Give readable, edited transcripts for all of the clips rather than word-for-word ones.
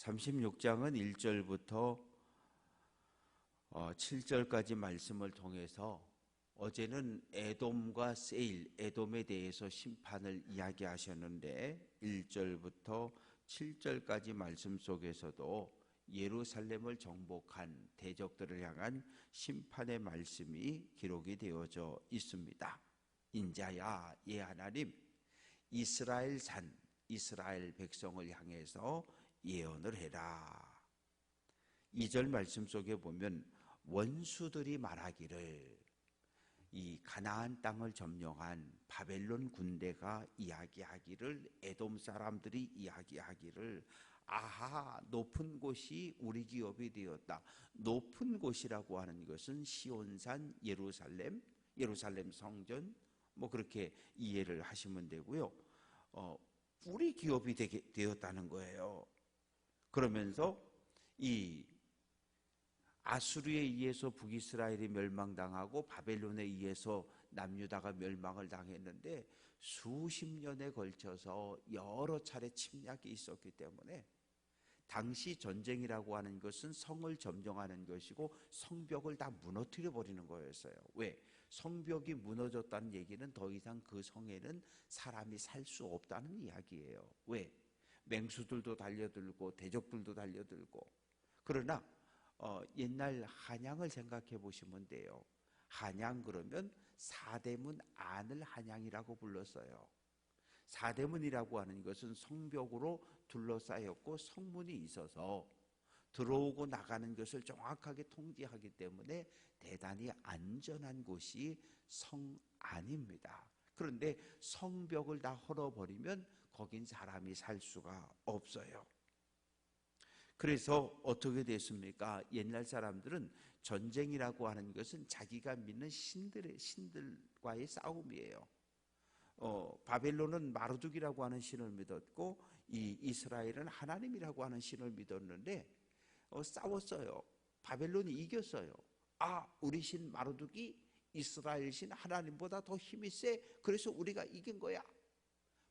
36장은 1절부터 7절까지 말씀을 통해서 어제는 에돔과 세일, 에돔에 대해서 심판을 이야기하셨는데 1절부터 7절까지 말씀 속에서도 예루살렘을 정복한 대적들을 향한 심판의 말씀이 기록이 되어져 있습니다. 인자야, 예 하나님, 이스라엘 산, 이스라엘 백성을 향해서 예언을 해라. 2절 말씀 속에 보면 원수들이 말하기를, 이 가나안 땅을 점령한 바벨론 군대가 이야기하기를, 에돔 사람들이 이야기하기를, 아하, 높은 곳이 우리 기업이 되었다. 높은 곳이라고 하는 것은 시온산, 예루살렘, 예루살렘 성전, 뭐 그렇게 이해를 하시면 되고요. 우리 기업이 되었다는 거예요. 그러면서 이 아수르에 의해서 북이스라엘이 멸망당하고 바벨론에 의해서 남유다가 멸망을 당했는데 수십 년에 걸쳐서 여러 차례 침략이 있었기 때문에 당시 전쟁이라고 하는 것은 성을 점령하는 것이고 성벽을 다 무너뜨려 버리는 거였어요. 왜? 성벽이 무너졌다는 얘기는 더 이상 그 성에는 사람이 살 수 없다는 이야기예요. 왜? 맹수들도 달려들고 대적들도 달려들고. 그러나 옛날 한양을 생각해 보시면 돼요. 한양 그러면 사대문 안을 한양이라고 불렀어요. 사대문이라고 하는 것은 성벽으로 둘러싸였고 성문이 있어서 들어오고 나가는 것을 정확하게 통제하기 때문에 대단히 안전한 곳이 성 안입니다. 그런데 성벽을 다 헐어버리면 거긴 사람이 살 수가 없어요. 그래서 어떻게 됐습니까? 옛날 사람들은 전쟁이라고 하는 것은 자기가 믿는 신들과의 싸움이에요. 바벨론은 마르둑이라고 하는 신을 믿었고 이 이스라엘은 하나님이라고 하는 신을 믿었는데 싸웠어요. 바벨론이 이겼어요. 우리 신 마르둑이 이스라엘 신 하나님보다 더 힘이 세. 그래서 우리가 이긴 거야.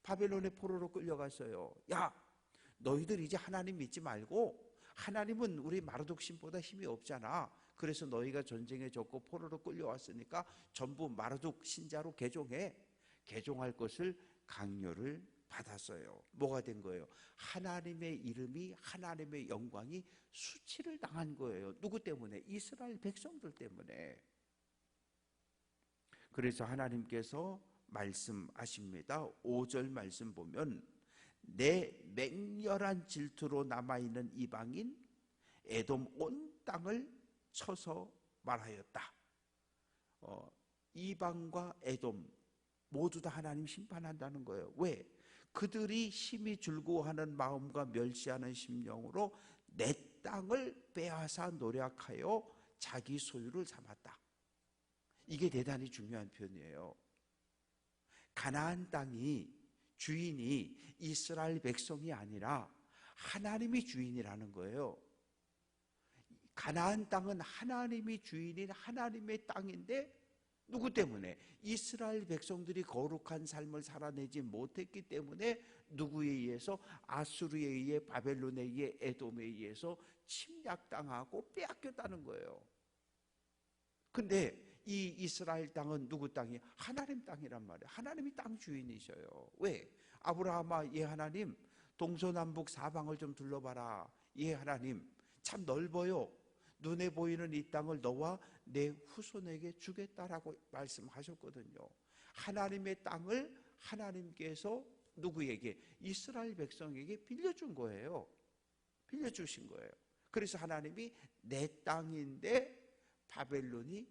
바벨론의 포로로 끌려갔어요. 야, 너희들 이제 하나님 믿지 말고, 하나님은 우리 마르둑 신보다 힘이 없잖아. 그래서 너희가 전쟁에 졌고 포로로 끌려왔으니까 전부 마르둑 신자로 개종해. 개종할 것을 강요를 받았어요. 뭐가 된 거예요? 하나님의 이름이, 하나님의 영광이 수치를 당한 거예요. 누구 때문에? 이스라엘 백성들 때문에. 그래서 하나님께서 말씀하십니다. 5절 말씀 보면 내 맹렬한 질투로 남아있는 이방인 에돔 온 땅을 쳐서 말하였다. 이방과 에돔 모두 다 하나님 심판한다는 거예요. 왜? 그들이 힘이 줄고하는 마음과 멸시하는 심령으로 내 땅을 빼앗아 노략하여 자기 소유를 삼았다. 이게 대단히 중요한 표현이에요. 가나안 땅이 주인이 이스라엘 백성이 아니라 하나님이 주인이라는 거예요. 가나안 땅은 하나님이 주인인 하나님의 땅인데 누구 때문에? 이스라엘 백성들이 거룩한 삶을 살아내지 못했기 때문에 누구에 의해서? 아수르에 의해, 바벨론에 의해, 에돔에 의해서 침략당하고 빼앗겼다는 거예요. 근데 이 이스라엘 땅은 누구 땅이? 하나님 땅이란 말이에요. 하나님이 땅 주인이셔요. 왜? 아브라함아, 예 하나님, 동서남북 사방을 좀 둘러봐라. 예 하나님, 참 넓어요. 눈에 보이는 이 땅을 너와 내 후손에게 주겠다라고 말씀하셨거든요. 하나님의 땅을 하나님께서 누구에게? 이스라엘 백성에게 빌려준 거예요. 빌려주신 거예요. 그래서 하나님이 내 땅인데 바벨론이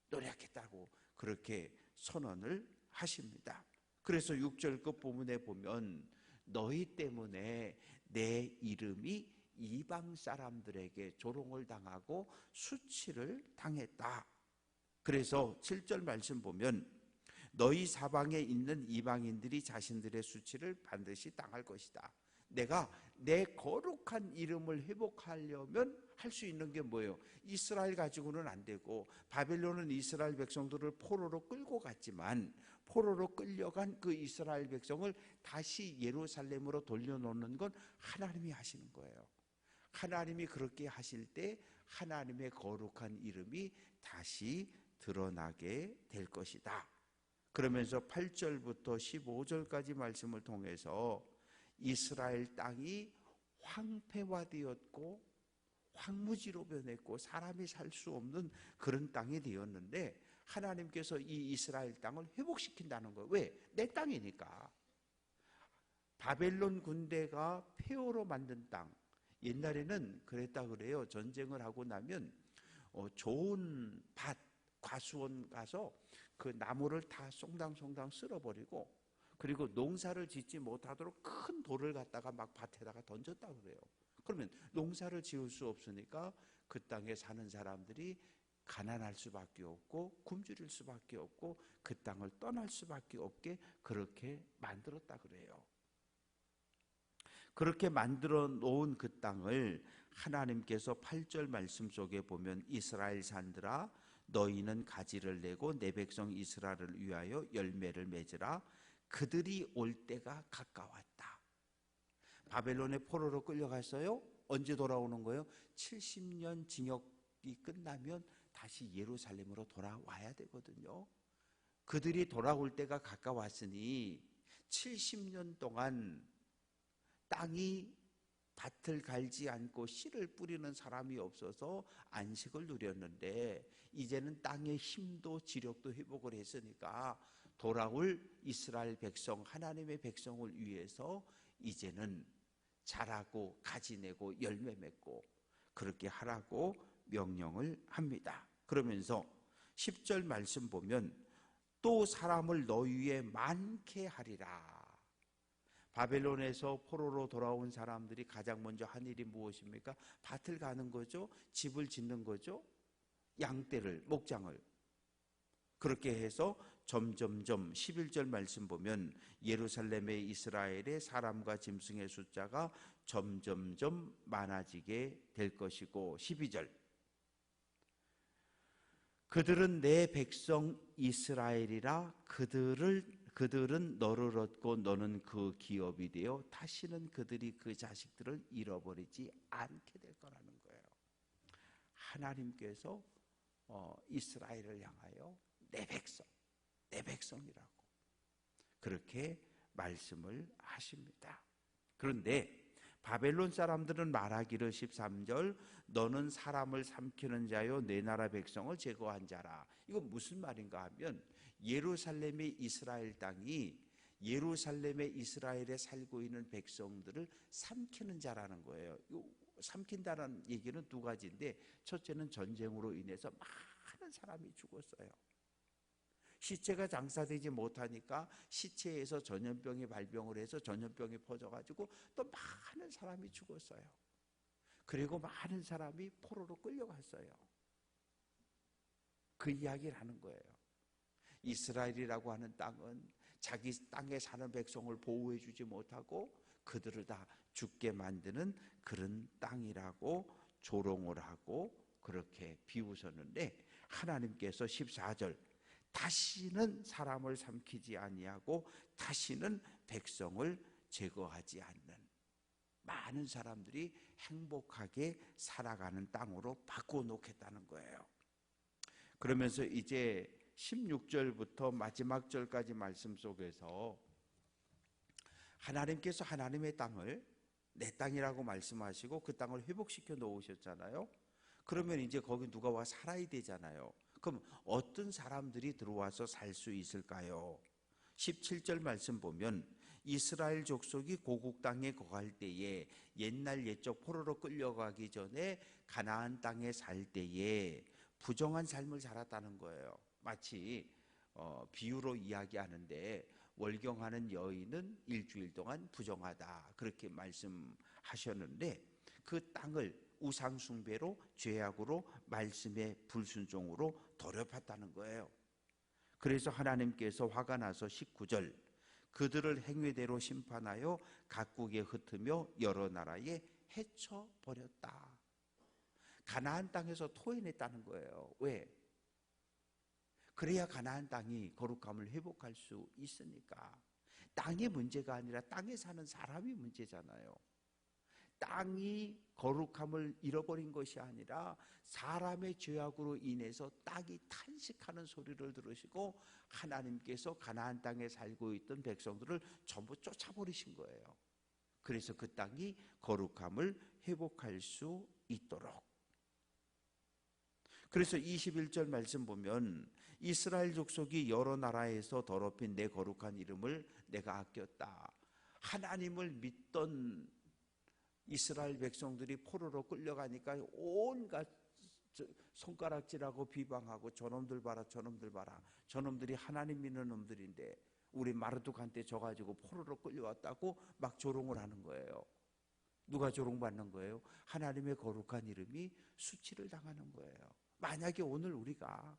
노략했다고 그렇게 선언을 하십니다. 그래서 6절 끝부분에 보면 너희 때문에 내 이름이 이방 사람들에게 조롱을 당하고 수치를 당했다. 그래서 7절 말씀 보면 너희 사방에 있는 이방인들이 자신들의 수치를 반드시 당할 것이다. 내가 내 거룩한 이름을 회복하려면 할 수 있는 게 뭐예요? 이스라엘 가지고는 안 되고, 바벨론은 이스라엘 백성들을 포로로 끌고 갔지만 포로로 끌려간 그 이스라엘 백성을 다시 예루살렘으로 돌려놓는 건 하나님이 하시는 거예요. 하나님이 그렇게 하실 때 하나님의 거룩한 이름이 다시 드러나게 될 것이다. 그러면서 8절부터 15절까지 말씀을 통해서 이스라엘 땅이 황폐화되었고 황무지로 변했고 사람이 살 수 없는 그런 땅이 되었는데, 하나님께서 이 이스라엘 땅을 회복시킨다는 거예요. 왜? 내 땅이니까. 바벨론 군대가 폐허로 만든 땅, 옛날에는 그랬다 그래요. 전쟁을 하고 나면 좋은 밭, 과수원 가서 그 나무를 다 송당송당 쓸어버리고, 그리고 농사를 짓지 못하도록 큰 돌을 갖다가 막 밭에다가 던졌다 그래요. 그러면 농사를 지을 수 없으니까 그 땅에 사는 사람들이 가난할 수밖에 없고 굶주릴 수밖에 없고 그 땅을 떠날 수밖에 없게 그렇게 만들었다 그래요. 그렇게 만들어 놓은 그 땅을 하나님께서 8절 말씀 속에 보면, 이스라엘 산들아 너희는 가지를 내고 내 백성 이스라엘을 위하여 열매를 맺으라. 그들이 올 때가 가까웠다. 바벨론의 포로로 끌려갔어요. 언제 돌아오는 거예요? 70년 징역이 끝나면 다시 예루살렘으로 돌아와야 되거든요. 그들이 돌아올 때가 가까웠으니 70년 동안 땅이 밭을 갈지 않고 씨를 뿌리는 사람이 없어서 안식을 누렸는데, 이제는 땅의 힘도 지력도 회복을 했으니까 돌아올 이스라엘 백성, 하나님의 백성을 위해서 이제는 자라고 가지 내고 열매 맺고 그렇게 하라고 명령을 합니다. 그러면서 10절 말씀 보면, 또 사람을 너희 위에 많게 하리라. 바벨론에서 포로로 돌아온 사람들이 가장 먼저 한 일이 무엇입니까? 밭을 가는 거죠. 집을 짓는 거죠. 양떼를, 목장을. 그렇게 해서 점점점 11절 말씀 보면 예루살렘의 이스라엘의 사람과 짐승의 숫자가 점점점 많아지게 될 것이고, 12절 그들은 내 백성 이스라엘이라 그들은 너를 얻고 너는 그 기업이 되어 다시는 그들이 그 자식들을 잃어버리지 않게 될 거라는 거예요. 하나님께서 이스라엘을 향하여 내 백성이라고 그렇게 말씀을 하십니다. 그런데 바벨론 사람들은 말하기를 13절 너는 사람을 삼키는 자요 내 나라 백성을 제거한 자라. 이건 무슨 말인가 하면, 예루살렘의 이스라엘 땅이 예루살렘의 이스라엘에 살고 있는 백성들을 삼키는 자라는 거예요. 삼킨다는 얘기는 두 가지인데, 첫째는 전쟁으로 인해서 많은 사람이 죽었어요. 시체가 장사되지 못하니까 시체에서 전염병이 발병을 해서 전염병이 퍼져가지고 또 많은 사람이 죽었어요. 그리고 많은 사람이 포로로 끌려갔어요. 그 이야기를 하는 거예요. 이스라엘이라고 하는 땅은 자기 땅에 사는 백성을 보호해 주지 못하고 그들을 다 죽게 만드는 그런 땅이라고 조롱을 하고 그렇게 비웃었는데, 하나님께서 14절 다시는 사람을 삼키지 아니하고 다시는 백성을 제거하지 않는 많은 사람들이 행복하게 살아가는 땅으로 바꿔놓겠다는 거예요. 그러면서 이제 16절부터 마지막 절까지 말씀 속에서 하나님께서 하나님의 땅을 내 땅이라고 말씀하시고 그 땅을 회복시켜 놓으셨잖아요. 그러면 이제 거기 누가 와 살아야 되잖아요. 그럼 어떤 사람들이 들어와서 살 수 있을까요? 17절 말씀 보면, 이스라엘 족속이 고국 땅에 거할 때에, 옛날 옛적 포로로 끌려가기 전에 가나안 땅에 살 때에 부정한 삶을 살았다는 거예요. 마치 비유로 이야기하는데, 월경하는 여인은 일주일 동안 부정하다 그렇게 말씀하셨는데, 그 땅을 우상 숭배로, 죄악으로, 말씀의 불순종으로 더럽혔다는 거예요. 그래서 하나님께서 화가 나서 19절 그들을 행위대로 심판하여 각국에 흩으며 여러 나라에 해쳐버렸다. 가나안 땅에서 토해냈다는 거예요. 왜? 그래야 가나안 땅이 거룩함을 회복할 수 있으니까. 땅의 문제가 아니라 땅에 사는 사람이 문제잖아요. 땅이 거룩함을 잃어버린 것이 아니라 사람의 죄악으로 인해서 땅이 탄식하는 소리를 들으시고 하나님께서 가나안 땅에 살고 있던 백성들을 전부 쫓아버리신 거예요. 그래서 그 땅이 거룩함을 회복할 수 있도록. 그래서 21절 말씀 보면 이스라엘 족속이 여러 나라에서 더럽힌 내 거룩한 이름을 내가 아꼈다. 하나님을 믿던 이스라엘 백성들이 포로로 끌려가니까 온갖 손가락질하고 비방하고 저놈들 봐라 저놈들 봐라, 저놈들이 하나님 믿는 놈들인데 우리 마르둑한테 져가지고 포로로 끌려왔다고 막 조롱을 하는 거예요. 누가 조롱받는 거예요? 하나님의 거룩한 이름이 수치를 당하는 거예요. 만약에 오늘 우리가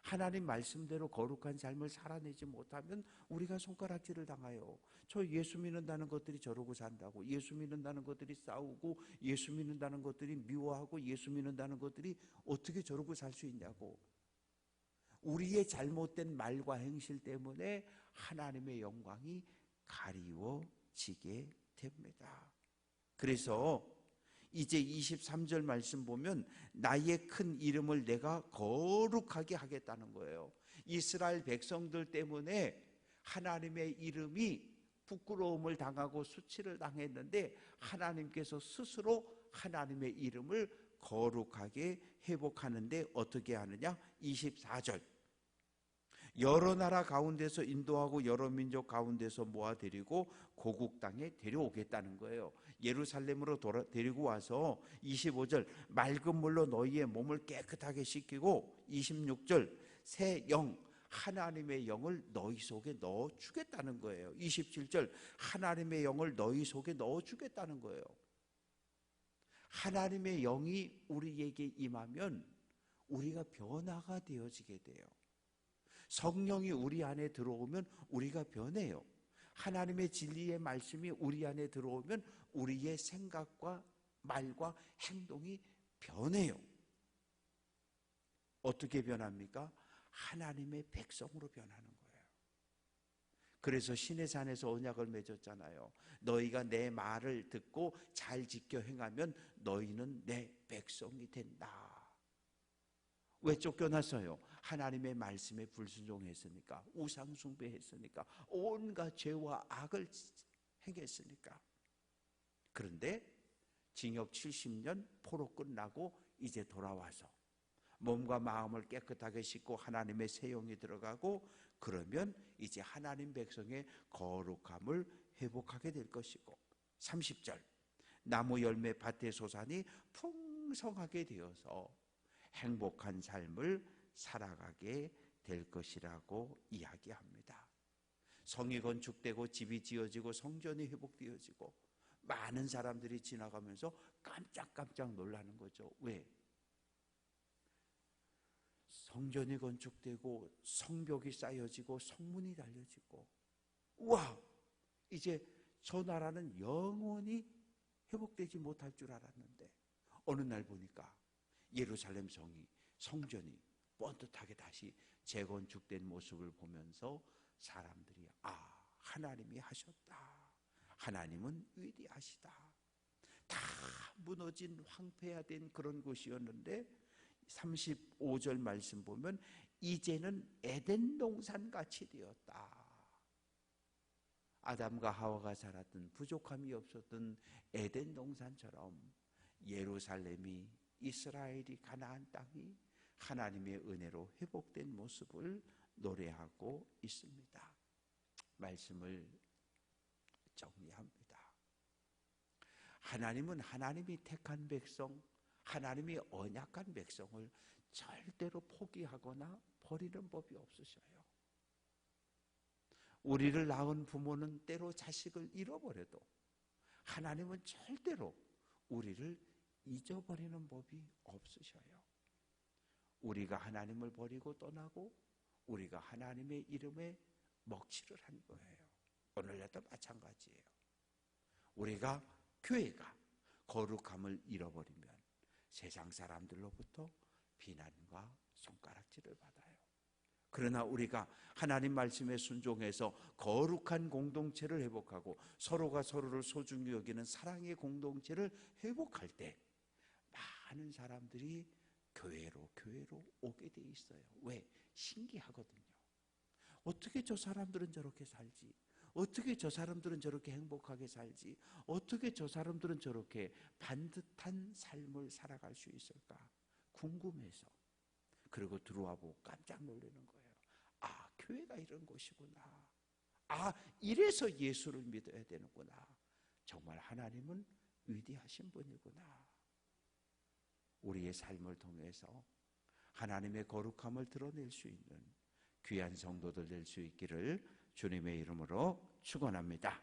하나님 말씀대로 거룩한 삶을 살아내지 못하면 우리가 손가락질을 당해요. 저 예수 믿는다는 것들이 저러고 산다고, 예수 믿는다는 것들이 싸우고, 예수 믿는다는 것들이 미워하고, 예수 믿는다는 것들이 어떻게 저러고 살 수 있냐고. 우리의 잘못된 말과 행실 때문에 하나님의 영광이 가리워지게 됩니다. 그래서 이제 23절 말씀 보면 나의 큰 이름을 내가 거룩하게 하겠다는 거예요. 이스라엘 백성들 때문에 하나님의 이름이 부끄러움을 당하고 수치를 당했는데 하나님께서 스스로 하나님의 이름을 거룩하게 회복하는데 어떻게 하느냐? 24절 여러 나라 가운데서 인도하고 여러 민족 가운데서 모아들이고 고국 땅에 데려오겠다는 거예요. 예루살렘으로 데리고 와서 25절 맑은 물로 너희의 몸을 깨끗하게 씻기고 26절 새 영 하나님의 영을 너희 속에 넣어주겠다는 거예요. 27절 하나님의 영을 너희 속에 넣어주겠다는 거예요. 하나님의 영이 우리에게 임하면 우리가 변화가 되어지게 돼요. 성령이 우리 안에 들어오면 우리가 변해요. 하나님의 진리의 말씀이 우리 안에 들어오면 우리의 생각과 말과 행동이 변해요. 어떻게 변합니까? 하나님의 백성으로 변하는 거예요. 그래서 시내산에서 언약을 맺었잖아요. 너희가 내 말을 듣고 잘 지켜 행하면 너희는 내 백성이 된다. 왜 쫓겨났어요? 하나님의 말씀에 불순종했으니까, 우상 숭배했으니까, 온갖 죄와 악을 행했으니까. 그런데 징역 70년 포로 끝나고 이제 돌아와서 몸과 마음을 깨끗하게 씻고 하나님의 새 영이 들어가고 그러면 이제 하나님 백성의 거룩함을 회복하게 될 것이고 30절 나무 열매 밭의 소산이 풍성하게 되어서 행복한 삶을 살아가게 될 것이라고 이야기합니다. 성이 건축되고 집이 지어지고 성전이 회복되어지고 많은 사람들이 지나가면서 깜짝깜짝 놀라는 거죠. 왜? 성전이 건축되고 성벽이 쌓여지고 성문이 달려지고 우와! 이제 저 나라는 영원히 회복되지 못할 줄 알았는데 어느 날 보니까 예루살렘 성전이 뻔듯하게 다시 재건축된 모습을 보면서 사람들이 하나님이 하셨다. 하나님은 위대하시다. 다 무너진 황폐화된 그런 곳이었는데 35절 말씀 보면 이제는 에덴 동산같이 되었다. 아담과 하와가 살았던 부족함이 없었던 에덴 동산처럼 예루살렘이 이스라엘이 가나안 땅이 하나님의 은혜로 회복된 모습을 노래하고 있습니다. 말씀을 정리합니다. 하나님은 하나님이 택한 백성, 하나님이 언약한 백성을 절대로 포기하거나 버리는 법이 없으셔요. 우리를 낳은 부모는 때로 자식을 잃어버려도 하나님은 절대로 우리를 잊어버리는 법이 없으셔요. 우리가 하나님을 버리고 떠나고 우리가 하나님의 이름에 먹칠을 한 거예요. 오늘날도 마찬가지예요. 우리가 교회가 거룩함을 잃어버리면 세상 사람들로부터 비난과 손가락질을 받아요. 그러나 우리가 하나님 말씀에 순종해서 거룩한 공동체를 회복하고 서로가 서로를 소중히 여기는 사랑의 공동체를 회복할 때 많은 사람들이 교회로 오게 돼 있어요. 왜? 신기하거든요. 어떻게 저 사람들은 저렇게 살지? 어떻게 저 사람들은 저렇게 행복하게 살지? 어떻게 저 사람들은 저렇게 반듯한 삶을 살아갈 수 있을까? 궁금해서. 그리고 들어와 보고 깜짝 놀라는 거예요. 아, 교회가 이런 곳이구나. 아, 이래서 예수를 믿어야 되는구나. 정말 하나님은 위대하신 분이구나. 우리의 삶을 통해서 하나님의 거룩함을 드러낼 수 있는 귀한 성도들 될 수 있기를 주님의 이름으로 축원합니다.